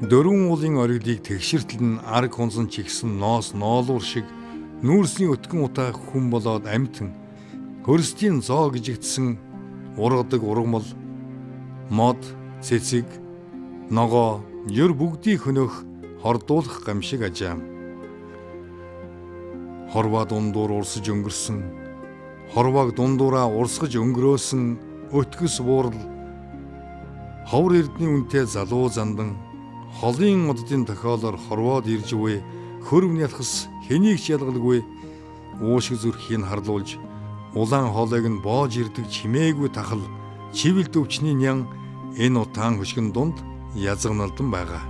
Дөрвөн уулын ориглыг тэгшэртэл нь арг хонсон чигсэн ноос ноолуур шиг нүүрсний өтгөн утаа хүн болоод амьтан хөрсдийн зоо гжигдсэн ургадаг ургамал мод цэцэг ногоо ер бүгдийг хөнөх хордуулах гамшиг ажаам. Хорвоо дундуур урсаж өнгөрсөн хорвоог дундуураа урсгаж өнгөрөөсөн өтгөс буурал ховор эрдний үнэтэй залуу зандан холын оддын тохиолоор хорвоод ирж буй хөрвн ялхас хэнийг ч ялгалгүй уушиг зүрхийг харлуулж улаан хоолойг нь боож ирдэг чимээгүй тахал чивэлд өвчний нян энэ утаан хөшгөн дунд язгналдан байгаа.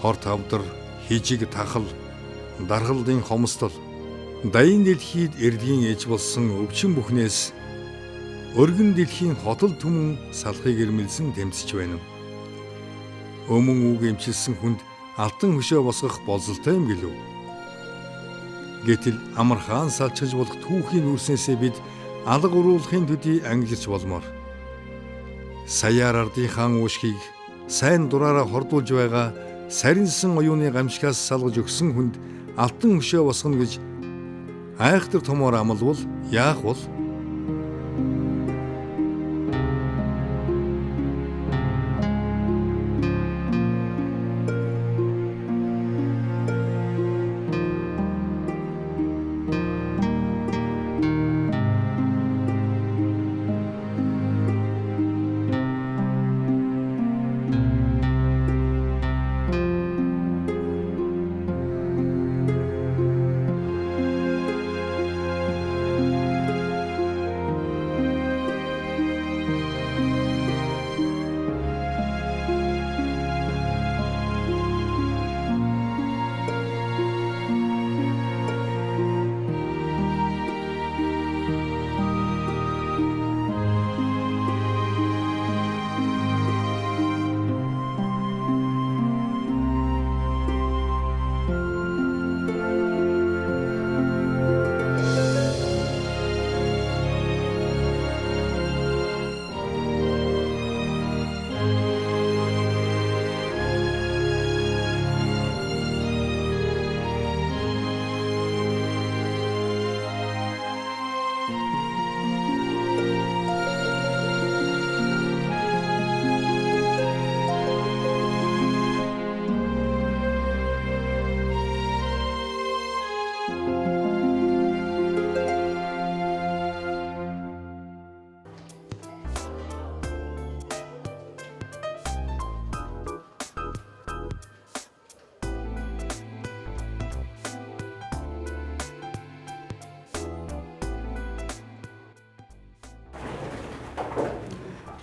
Хор тавдар хижиг тахал даргалдын хомстол даян дэлхийд эрдгийн ээж болсон өвчин бүхнээс өргөн дэлхийн хотол түмэн салхыг ирмэлсэн тэмцэж байна. Өмнө үг эмчилсэн хүнд алтан хөшөө босгох болзолтой юм гэлөө. Гэтэл амар хаан салчилж болох түүхийн нүүрснээсээ бид алга уруулахын төдий ангилж болмоор. Саяар ардын хаан уушгийг сайн дураараа хордуулж байгаа саринсан оюуны гамшигаас салгаж өгсөн хүнд алтан хөшөө босгоно гэж айхтар томоор амлавал яах бол?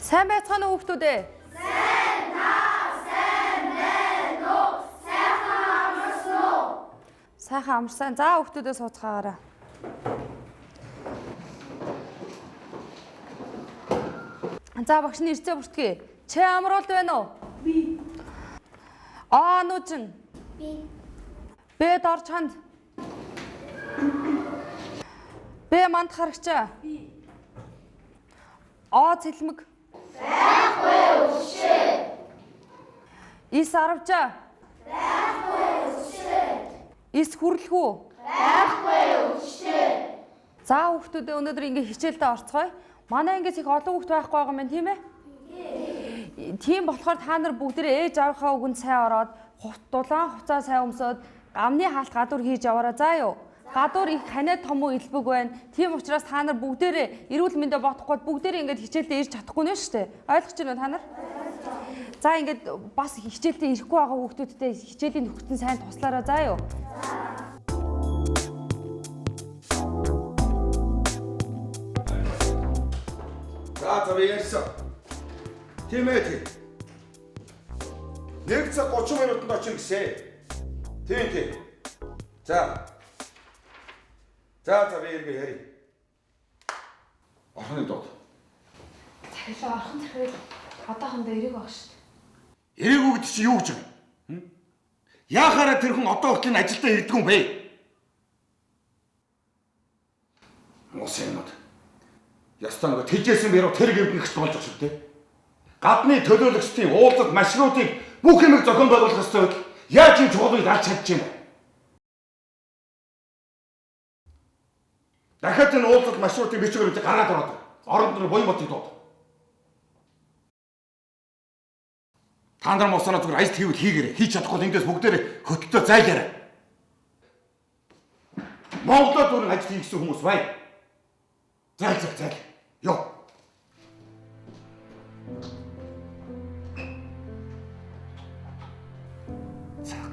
Сайн байцгаана уу хүүхдүүдээ? Сайн байна уу? Сайхан амарсан уу? Сайхан амарсан. За хүүхдүүдээ сууцгаагаараа. За багш нэрцээ бүртгэе. Чи амруулд байна уу? Би. А нуучин. Би. Б дор чанд. Б манд харагчаа. Би. А цэлмэг. Байхгүй өшөө. Ис аравчаа. Байхгүй өшөө. Ис хүрлэхүү. Байхгүй өшөө. За хүүхдүүдээ өнөөдөр ингээ хичээлдээ орцгоё. Манай ангиас их олон хүүхд байхгүй байгаа юм байна, тийм ээ? Тийм болохоор та нар бүгдээ ээж аавынхаа үгэнд сайн ороод дулаан хуцаа сайн өмсөөд гамны хаалт гадуур хийж яваарай заа юу. Гадуур их ханиад том уу элбэг байна. Тийм учраас та нар бүгдээрээ эрүүл мэндэ бодохгүй бүгдээрээ ингээд хичээлдээ ирж чадахгүй нэ шүү дээ. Ойлгож байна уу та нар? За ингээд бас хичээлдээ ирэхгүй байгаа хүүхдүүдтэй хичээлийн төгсгөн сайн туслаарай заа юу. За ярьсан. Тийм ээ тийм. 1 цаг 30 минутанд очих гэсэн. Тийм. За би яри. Орхны дод. Захиалаа орхон захиал одоохондоо эрэг баг шүү дээ. Эрэгүү гэдэг чи юу гэж байна? Яахаараа тэр хүн одоо хүртэл ажилдаа ирдэг юм бэ? Мос юмуд. Ястаа нөгөө тэжээсэн бэрүү тэр гэрд нэгт болж байгаа шүү дээ. гадны төлөөлөгчдийн уулзалт маршрутыг бүх юмыг зохион байгуулах ёстой байтал яаж ийм чухал үеийг алж чадж байна? Дахиад энэ уулзалт маршрутыг бичгээр гаргаад ороод оронд нь буян ботыг дууд. Та нар мосоноо зүгээр ажил хийвэл хийгээрэй. Хийж чадахгүй эндээс бүгдээрээ хөтөлтөө зайлаарай. Монголд бүрэн ажил хийсэн хүмүүс бай. Зайл. Йоо.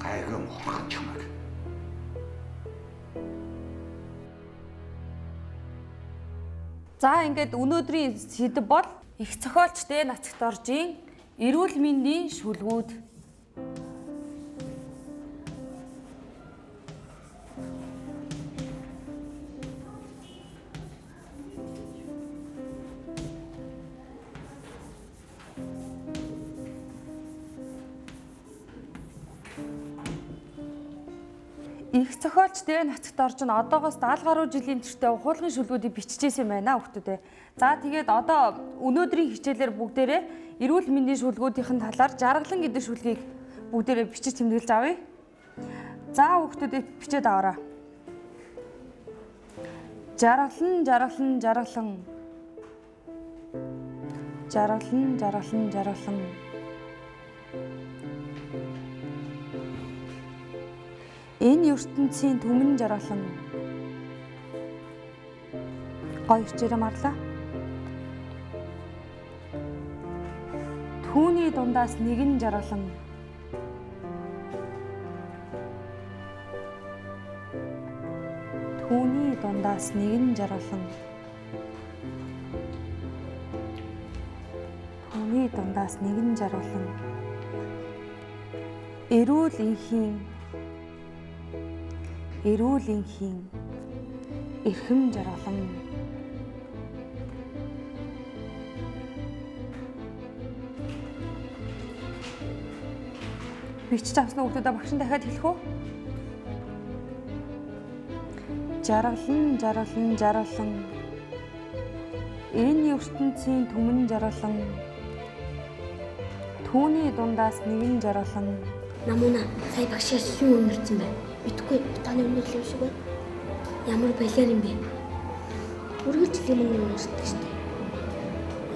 Гайгүй муухай чамаг. За ингээд өнөөдрийн сэдэв бол их зохиолч Дэ Нацагт оржийн эрүүл мэндийн шүлгүүд. Их зохиолч Дэ Нацагт орж нь одоогоос 70 гаруй жилийн турштай ухуулгын шүлгүүдийг биччихсэн юм байна хүүхдүүдээ. За тэгээд одоо өнөөдрийн хичээлээр бүгдээрээ эрүүл мэндийн шүлгүүдийн талаар жаргалан гэдэг шүлгийг бүгдээрээ бичиж тэмдэглэж авъя. За хүүхдүүдээ бичээд аваарай. Жаргалан. Энэ ертөнцийн түмэн жаргалан. Гоё хичээлээ марлаа. Түүний дундаас нэгэн жаргалан. Түүний дундаас нэгэн жаргалан. Түүний дундаас нэгэн жаргалан. Эрүүл инхийн эрхэм жаргалан. Бичиж авсан хүүхдүүдээ багш нь дахиад хэлэх үү? Жаргалан. Энэ ертөнцийн түмэн жаргалан. Түүний дундаас нэгэн жаргалан. Намуна сая багшаас юу өнөрсөн бэ? Битгүй таны өнөрлөв шиг байна. Ямар балиар юм бэ? Үргэлжлэн юм уншдаг штэ.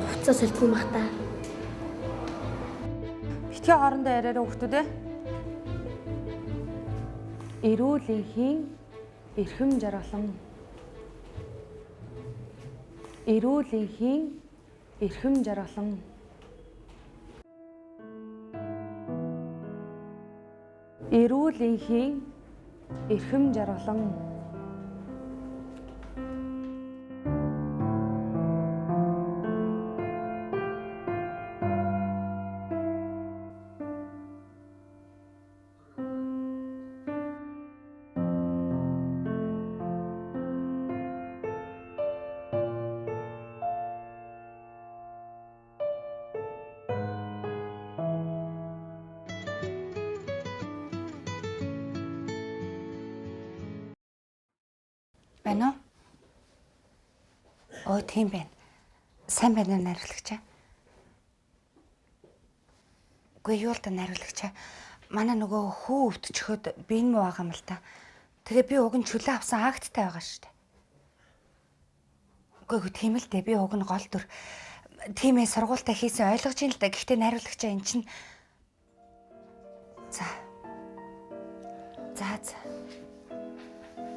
Хуцаа сэлбгүй мах та. Битгий хоорондоо яриараа хүүхдүүдээ. Эрүүл инхийн эрхэм жаргалан. Эрүүл инхийн эрхэм жаргалан. Эрүүл инхийн эрхэм жаргалан. Байна уу? Ой, тийм байна. Сайн байна уу найруулагчаа? Үгүй юу л да найруулагчаа. Манай нөгөө хүү өвдчихөд би энэ муу байгаа юм л да. Тэгээ би уг нь чөлөө авсан акттай байгаа шүү дээ. Үгүй тийм л дээ. Би уг нь гол дүр. Тимээ сургуультай хийсэн ойлгож ин л да. Гэхдээ найруулагчаа эн чинь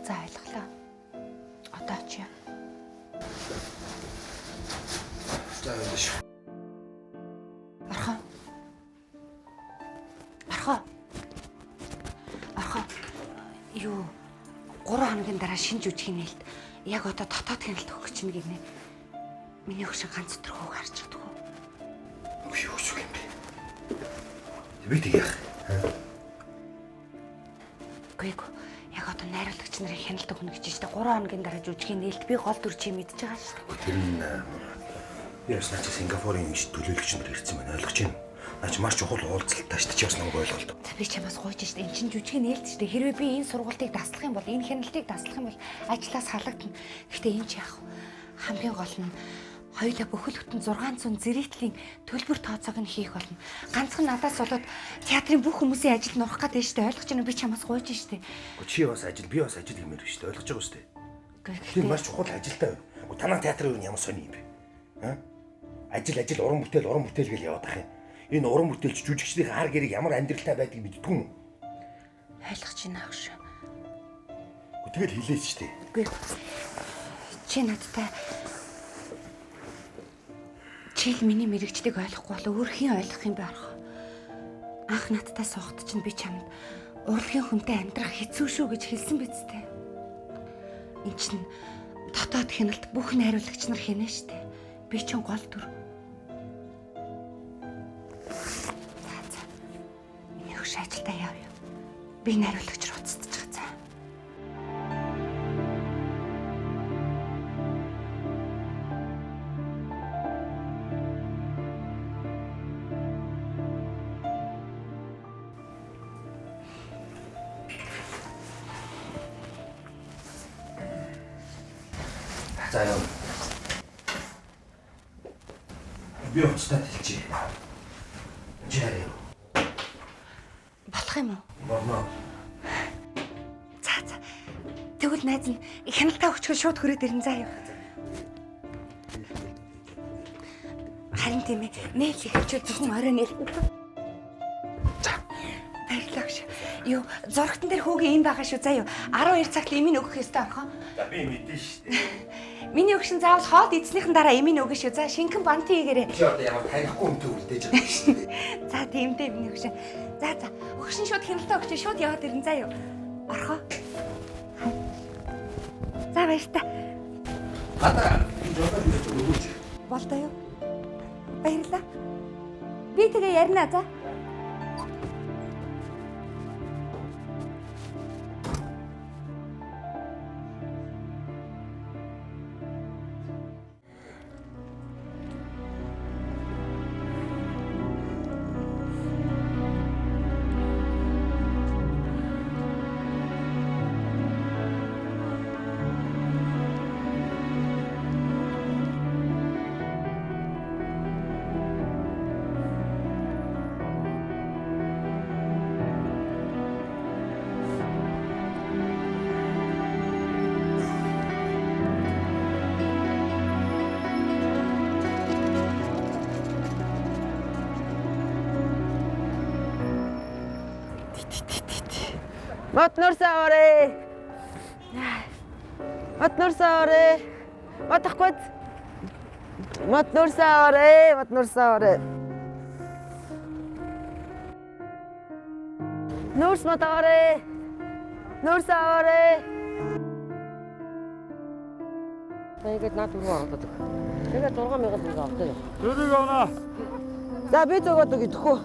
За ойлголоо. Одоо очие. За биш. Орхон. Юу 3 хоногийн дараа шинэ жүжигний нээлт яг одоо дотоод хяналт өгөх гэж байна гинэ. Миний хөшиг ганц өдөр хөө гарч чаддаг уу? Юу шиг юм бэ? Би тэгэх. Гүйг яг одоо найруулагч нарын хяналт өгнө гэж чинь 3 хоногийн дараа жүжигний нээлт би гол дүр чи мэдчихэж байгаа шүү дээ. Тэр нь яаснаа чи Сингапурын ингэж төлөөлөгч нар ирсэн байна ойлгож байна. Наач маш чухал уулзалтаа шүү дээ чи бас намайг ойлголт. Би чамаас гуйж штэ эн чинь жүжигний нээлт шүү дээ. Хэрвээ би энэ сургалтыг даслах юм бол энэ хяналтыг даслах юм бол ажлаас халагдана. Гэхдээ энэ ч яах вэ? Хамгийн гол нь Хоёулаа бүхэл бүтэн 600 зэрэгтлийн төлбөр тооцоог нь хийх болно. Ганцхан надаас болоод театрын бүх хүмүүсийн ажилд нурах гэдэг нь шүү дээ. Ойлгож байна уу? Би чамаас гуйж шүү дээ. Гэхдээ чи бас ажил, би бас ажил гэмээр шүү дээ. Ойлгож байгаа шүү дээ. Гэхдээ Тэр маш чухал ажилтай байна. Гэхдээ танаа театрын юу ямар сони юм бэ? Аа? Ажил, уран бүтээл гэж яваад ах юм. Энэ уран бүтээлч жүжигчдийн хар гэрийг ямар амьдралтай байдгийг мэддэг юм. ойлгож байна ах шүү. Тэгэл хэлээч шүү дээ. Үгүй. Чи надтай чил миний мэрэгчлийг ойлгохгүй бол өөр хэн ойлгох юм бэ арах. Анх надтай суухт чинь би чамд урлагийн хүнтэй амьдрах хэцүү шүү гэж хэлсэн биз дээ. Энд чинь дотоод хяналт бүх найруулагч нар хийнэ штэ. Би ч гол дүр. За. Миний хөш ажилдаа явъя. Би найруулагч руу уцтаж байгаа. За. За яа. Би уцтаад хэлчихье. Жаарэ. Болох юм уу? Болно. За. Тэгвэл найз нь хяналтаа өгчгөл шууд хүрээд ирэн заа юу. Харин тийм ээ. Нээл ихэлчүүл зөвхөн орой нээл. За. Баярлалаа гэж. Юу, зургатан дээр хүүгийн юм байгаа шүү заа юу. 12 цагт имийн өгөх ёстой орхоо. За би мэдэн шүү дээ. Миний өгшин заавал хоол эзнийхэн дараа имийн өгнө шүү. За шинхэн банти хийгээрэй. Чи одоо ямар танихгүй юмтэй үлдээж байгаа шүү дээ. За тиймдээ миний өгшин. За. Өгшин шууд хяналтаа өгч шууд яваад ирэн заа юу. Орхоо. За баяр та. Гадаа өгөөч. Болтой юу? Баярлалаа. Би тэгээ ярина за. Матнурсааварэ. Матнурсааварэ. Матахгүй. Матнурсааварэ. Нурс матаварэ. Нурсааварэ. Тэгээд над руу ороод. Тэгээд 6000 төгрөг авдаг. Дөрөв авна. За би зөгөөд өгөхгүй.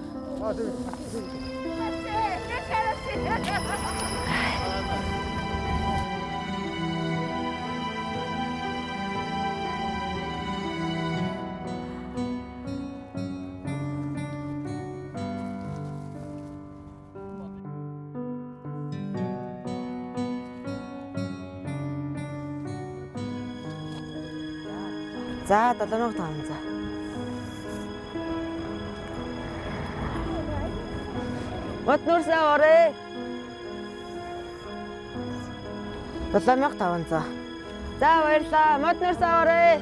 За 7500. Матнурсааварэ. 7500. За баярлаа. Матнурсааварэ.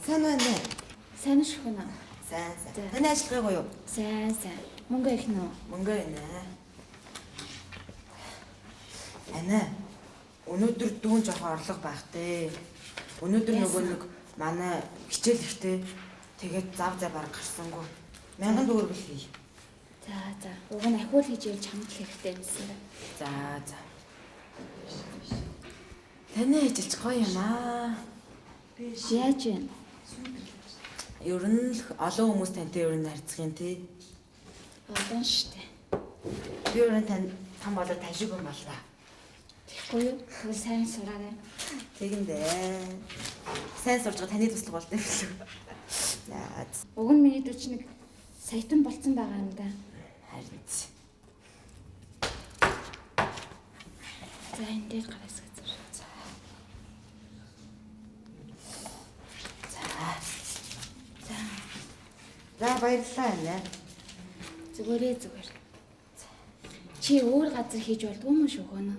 Сайн байна. Сайн шүү хөнө. Сайн. Таны ажиллагаа юу? Сайн. Мөнгө их нөө. Мөнгө байна. Ана. Өнөөдөр дүүн жоохон орлого байх дээ. Өнөөдөр нөгөө нэг манай хичээл ихтэй. Тэгээд зав бараг гарсангүй. 1000 төгрөг л хий. За. Уг нь ахиул хийж явж хамт хэрэгтэй юмсан байна. За. Таны ажиллаж гоё юм аа. Яаж вэ? Ер нь л олон хүмүүс тантай ер нь харьцах юм тий. Олон штэ. Би ер нь там болоод ташиг юм боллоо. Тэгэхгүй юу? Тэгвэл сайн сураарай. Тэгэндээ. Сайн сурж байгаа таны туслах болтой билүү. За. Уг нь миний дүүч нэг саятан болцсон байгаа юм да. Харин. За энэ дээр гараас гэж. За баярлалаа нэ. Зүгээр. Чи өөр газар хийж болдгоо юм шүү хөнө.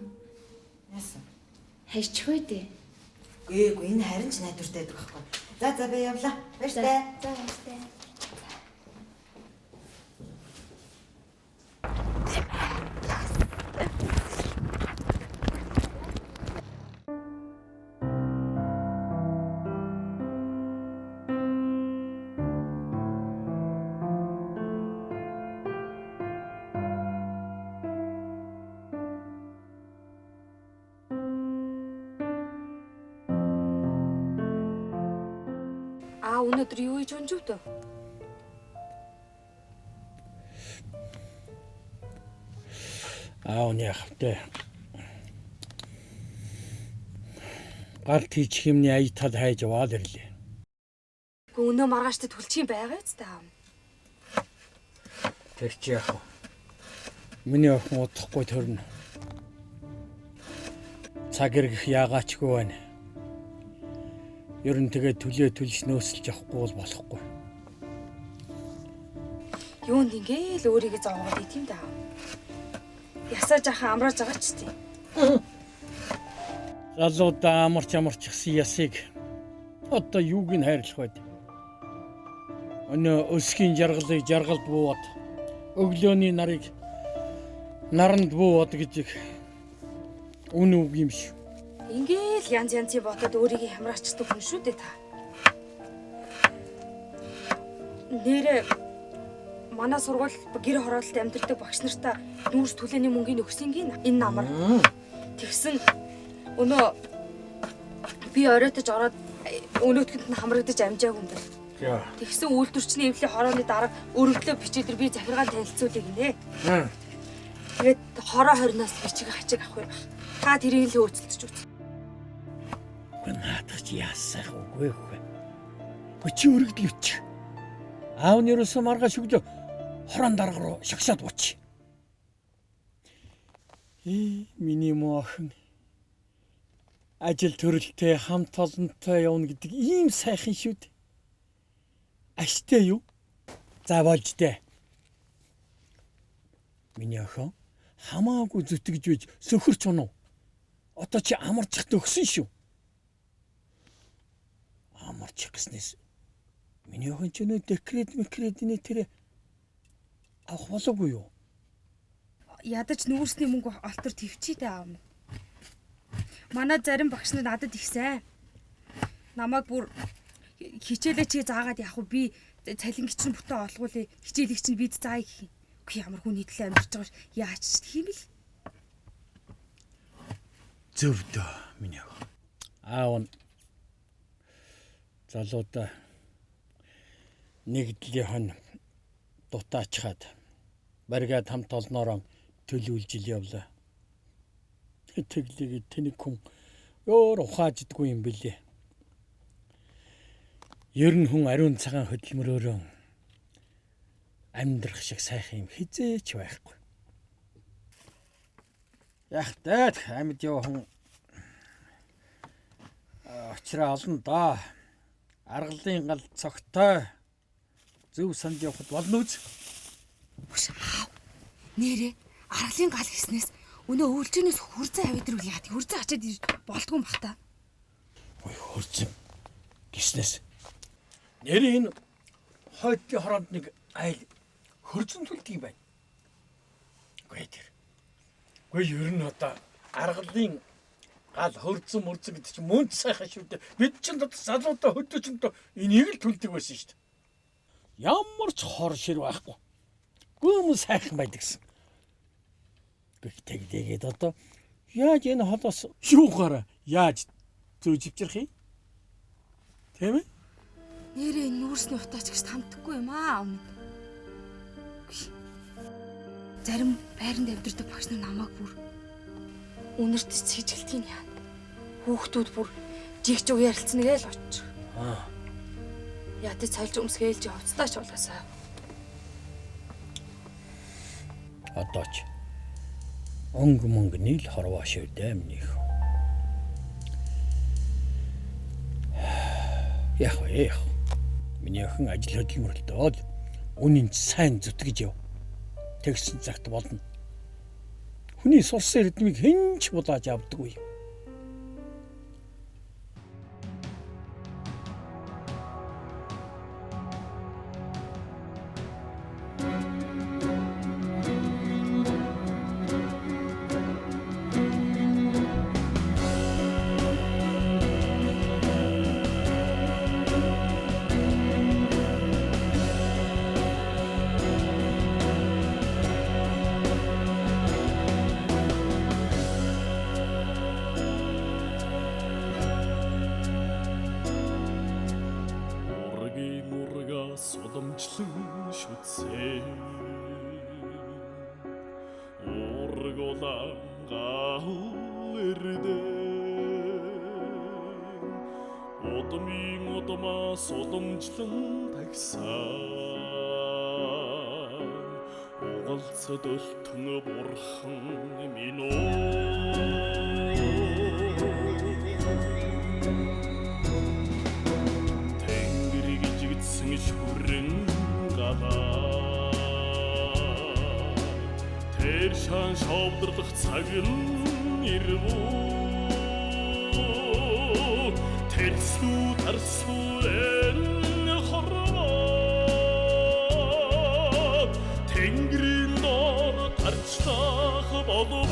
Яасан? Хайчих үү дээ. Гээгүй энэ харин ч найдвартай байдаг байхгүй. За би явлаа. Баяртай. За баяртай. Өнөөдөр юу хийж өнжөв дөө? Уны хавтай. Гарт хийж хэмний аятал хайж аваад ирлээ. Өнөө маргааштай төлчих юм байгаа ч таа. Тэр чи яах вэ? Миний охин удахгүй төрнө. Цаг иргэх яагаачгүй байна. Ер нь тэгээ төлж нөөсөлж явахгүй бол болохгүй. Юунд ингээл өөрийгөө зовоогоод ит юм даа. Ясаа жахан амрааж байгаа ч тийм. Залуудаа амарчсан ясыг одоо юуг нь хайрлах вэ? Өнөө өсгийн жаргалыг жаргалд буугаад өглөөний нарыг наранд буугаад гэж үн үг юм шүү. Ингээл янз бодоод өөрийгөө хамраачдаг хүн шүү дээ та. Нэрээ манай сургууль гэр хороололт амьдардаг багш нартаа нүүрс төлөөний мөнгөний өгсөнгийн энэ намар. Тэгсэн өнөө би оройтож ороод өнөөдгөнд нь хамрагдаж амжаагүй юм байна. Тэгсэн үйлдвэрчний эвлийн хорооны дарга өргөдлөө бичээдэр би захиргаан танилцуулъя гинэ. Тэгээд хороо хорноос бичиг хачиг авах юм байна. Та тэрийг л хөөцөлдөж үз. Наадах чи яасах үгүй. Чи өргөдлөч. Аавны ерөөсөө маргааш өглөө хорон дарга руу шагшаад бууч. Миний моохин ажил төрөлтэй хамт олонтой явна гэдэг ийм сайхан шүү дээ. Аштай юу? За болж дээ. Миний охин хамаагүй зүтгэж үйж сөхөрч унав. Одоо чи амарчих төгсөн шүү. Амарчих гэснээс миний охин ч нэ декретний тэр авах болоогүй юу? Ядаж нүүрсний мөнгө олтор твчий дээ аав. Манай зарим багш нар надад их сайн. Намайг бүр хичээлээ чи заагаад явах уу? Би цалингич нь бүтэн олгуулъя. Хичээлийг чинь бид заая гэх юм. Үгүй ямар хүн нийтлээ амьдарч байгаа яаж ч тийм л. Зөв дөө миний охин. Аав нь залуудаа нэгдлийн хон дутаачхаад баригад хамт олноороо төлөвлөж ил явлаа. Тэглийг тэнэг хүн өөр ухааждгүй юм бэлээ. Ер нь хүн ариун цагаан хөдөлмөрөөрөө амьдрах шиг сайхан юм хизээч байхгүй. Яхтай амьд явхан очроо олон доо. Аргалын гал цогтой зөв санд явахд болно үз. Нэрээ аргалын гал гиснээс өнөө өвлжнээс хүрзэн авидрүүл яа. Хүрзэн ачаад болдгүй юм бах та. Ой хүрзэн гиснээс Нэрээ энэ хойдын хороонд нэг айл хөрзөн түлдэг юм байна. Үгүй тэр. Үгүй ер нь одоо аргалын гал хөрзөн мөрзөн гэдэг чинь мөн сайхан шүү дээ. Бид чинь одоо залуудаа хөдөөчөндөө энийг л түлдэг байсан шүү дээ. Ямар ч хор шир байхгүй. Гүм сайхан байдаг гэсэн. Тэгдээгээд одоо яаж энэ холоос шүүхаараа яаж зөөживчрэх юм? Тийм ээ? Нэрээ нүүрсний утаач гэж хамтдаггүй юм аа өмнө. Зарим байранд амьдардаг багш нар намайг бүр үнэрт цэжгэлтийн яа. Хүүхдүүд бүр жигж уу ярилцсан гээл очиж. Ядаж цайлж өмсгээлж хувцтаач болоосаа. Одооч мөнгө нийл хорвоо шүү дээ минийх. Яг. Миний охин ажил хөдөлмөрлөлтөд үнэн сайн зүтгэж яв. Тэгсэн цагт болно. Хүний сулсан эрдмийг хэн ч булааж авдаггүй. Судамчлан шүтсээ ургуулан гал ирдээ удмын удмаа судамчлан тагсаа угалцад өлтөн бурхан минь шүрэн гадаа тэр шан шовдрлох цаг нь ирвүү тэрсүү тарсүү энэ хорвоо тэнгэрийн доор тарчлах болов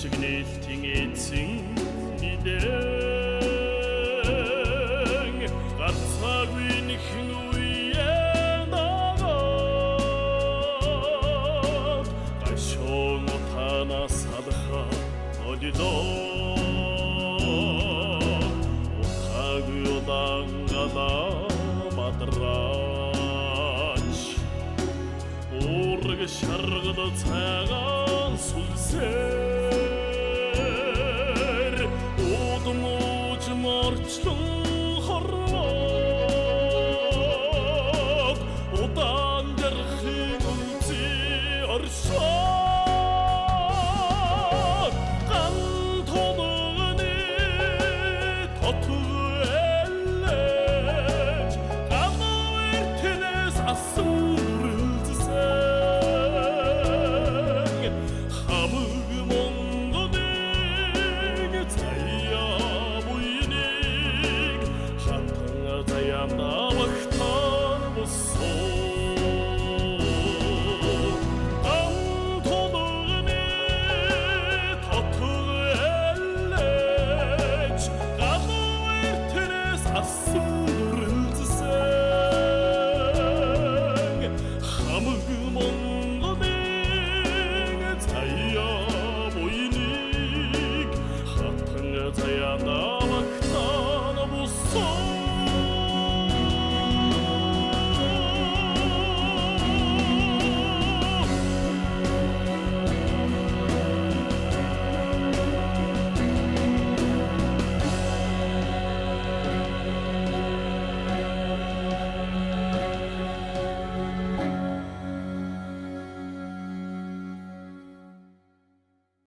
Signeelting eetsing ideng Gatsagwin hingwien agat Gashong otana sadha odido Otaguyodangada madrach Urg shargda tsagan sulse Morçlun horvat Odan derhin ulti arşak Kan tonağını tatı elleç Kama vertiniz asırıldı sen Hamıg mongonik tayya Dayanma vaktan bu son Kan tonağını tatı elleç Kanı vertiniz asırıldı sen Hamıg mongonik